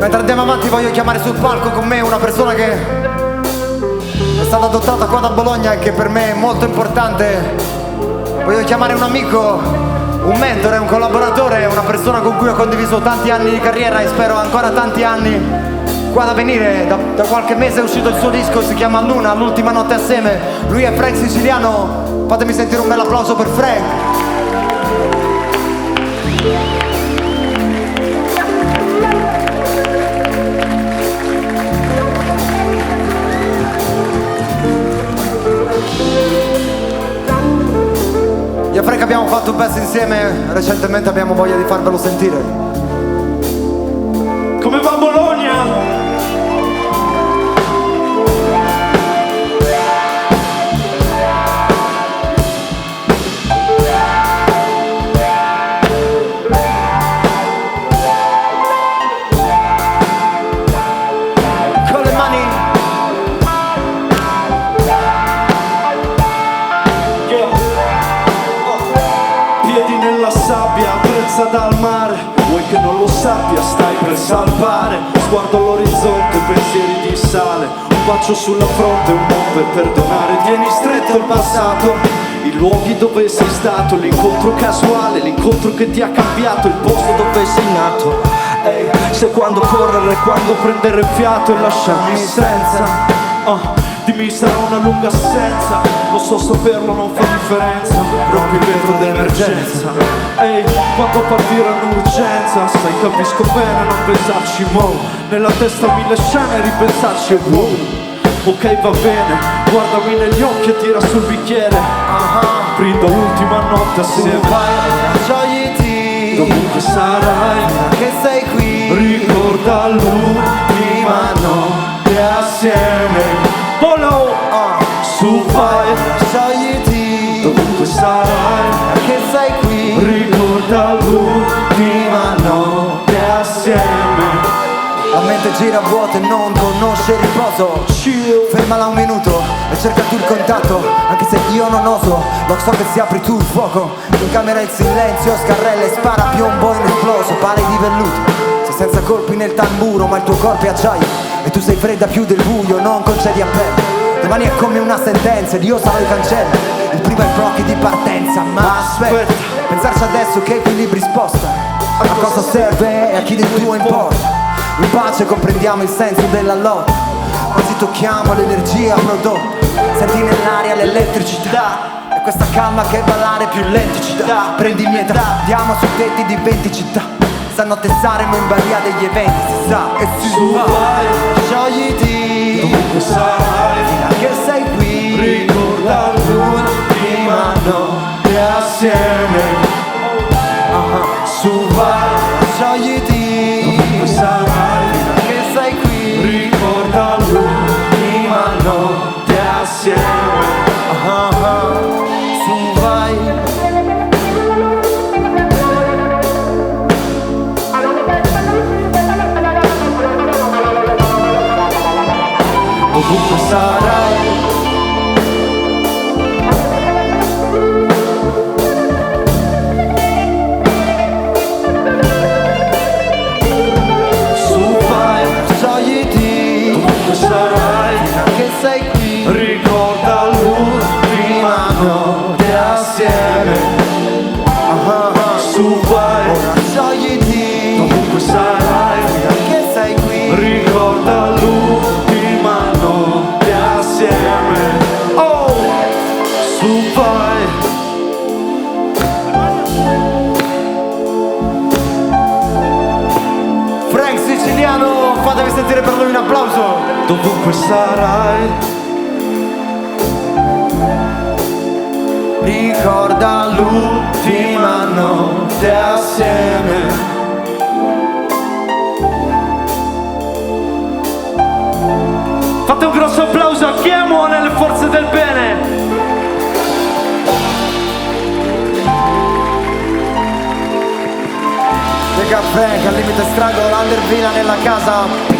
Mentre andiamo avanti voglio chiamare sul palco con me una persona che è stata adottata qua da Bologna e che per me è molto importante. Voglio chiamare un amico, un mentore, un collaboratore, una persona con cui ho condiviso tanti anni di carriera e spero ancora tanti anni qua da venire. Da qualche mese è uscito il suo disco, si chiama Luna, l'ultima notte assieme. Lui è Frank Siciliano, fatemi sentire un bel applauso per Frank. Io e Frank abbiamo fatto un pezzo insieme, recentemente abbiamo voglia di farvelo sentire. Come va Bologna? Con le mani. Piedi nella sabbia, presa dal mare. Vuoi che non lo sappia, stai per salvare. Sguardo all'orizzonte, pensieri di sale. Un bacio sulla fronte, un non per perdonare. Tieni stretto il passato, i luoghi dove sei stato. L'incontro casuale, l'incontro che ti ha cambiato. Il posto dove sei nato. Ehi, se quando correre, quando prendere fiato e lasciarmi senza. Dimmi sarà una lunga assenza. Lo so, saperlo non fa differenza. Rompi il vetro d'emergenza. Ehi, quando partirà un'urgenza. Sai, capisco bene, non pensarci mo'. Nella testa mille scene, ripensarci e wow. Ok, va bene, guardami negli occhi e tira sul bicchiere. Brindo l'ultima notte assieme. Sciogliti, Dovunque sarai, che sei qui. ricorda l'ultima notte assieme. Polo, su vai, Sciogliti, dovunque sarai, che sei qui. ricorda l'ultima notte assieme. La mente gira vuota e non conosce riposo. Chill. Fermala un minuto e cerca tu il contatto. Anche se io non oso, lo so che se apri tu il fuoco. In camera il silenzio scarrella e spara piombo inesploso. Pare di velluto, sei senza colpi nel tamburo, ma il tuo corpo è acciaio e tu sei fredda più del buio, non concedi appello. Domani è come una sentenza ed io sarò il cancello. Il primo è il blocchi di partenza, ma aspetta, pensarci adesso che equilibri sposta. A cosa serve e a chi del tuo importa. In pace comprendiamo il senso della lotta, così tocchiamo l'energia prodotta. Senti nell'aria l'elettricità, è questa calma che ballare più lenticità. Prendi meta, diamo sui tetti di 20 città. Stanotte saremo in balia degli eventi, si sa e si va. Sciogliti, Dovunque sarai, che sei qui. ricorda l'ultima notte assieme. Su vai, Sciogliti, dovunque sarai, che sei qui. ricorda l'ultima notte assieme. Su vai. Dovunque sarai, su vai, Sciogliti, dovunque sarai, che sei qui. ricorda l'ultima notte assieme. Su vai, Sciogliti, dovunque sarai, che sei qui. ricorda l'ultima notte assieme. Oh, su vai. Frank Siciliano, fatemi sentire per lui un applauso. Dovunque sarai, Ricorda l'ultima notte assieme. fate un grosso applauso a chi amo nelle forze del bene. Lega Frank al limite struggle, l'Undervilla nella casa.